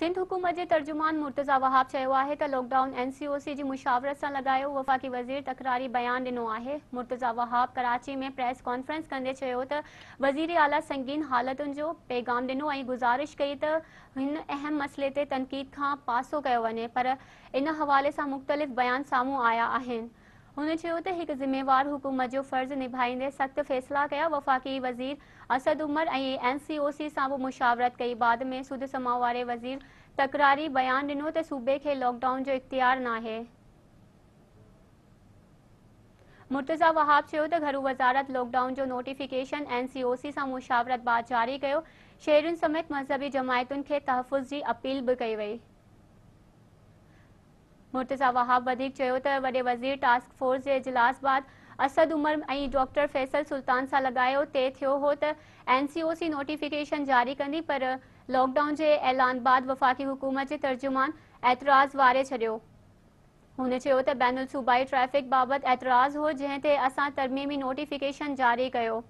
सिंध हुकूमत जे तर्जुमान मुर्तज़ा वहाब चयो आहे त लॉकडाउन NCOC जी मुशावरत सां लॻायो। वफ़ाक़ी वज़ीर तकरारी बयान ॾिनो आहे। मुर्तज़ा वहाब कराची में प्रेस कॉन्फ्रेंस कंदे चयो त वज़ीर आला संगीन हालतुनि जो पैगाम ॾिनो ऐं गुज़ारिश कई त हिन अहम मसइले ते तनक़ीद खां पासो कयो वञे, पर इन हवाले सां मुख़्तलिफ़ बयान साम्हूं आया आहिनि। हुन चयो त हिकु ज़िम्मेवार हुकूमत जो फ़र्ज़ निभाईंदे सख़्त फ़ैसिला कया। वफ़ाक़ी वज़ीर असद उमर ऐं NCOC सां बि मुशावरत कई। बाद में सूद समाउ वारे वज़ीर तकरारी बयान ॾिनो त सूबे खे लॉकडाउन जो इख्तियार नाहे। मुर्तज़ा वहाब चयो त घरू वज़ारत लॉकडाउन जो नोटिफिकेशन NCOC सां मुशावरत बाद जारी कयो। शहरियुनि समेत मज़हबी जमायतुनि खे तहफ़ुज़ जी अपील बि कई वई। मुर्तज़ा वहाब वधीक चयो त वॾे वज़ीर टास्क फोर्स जे इजलास बाद असद उमर ऐं डॉक्टर फैसल सुल्तान सां लॻायो तइ थियो हो त NCOC नोटिफिकेशन जारी कंदी, पर लॉकडाउन जे ऐलान बाद वफ़ाक़ी हुकूमत जे तर्जुमान एतिराज़ वारे छॾियो। हुन चयो त बैनुल सूबाई ट्रैफ़िक बाबति एतिराज़ हो, जंहिं ते असां तरमीमी नोटिफिकेशन जारी कयो।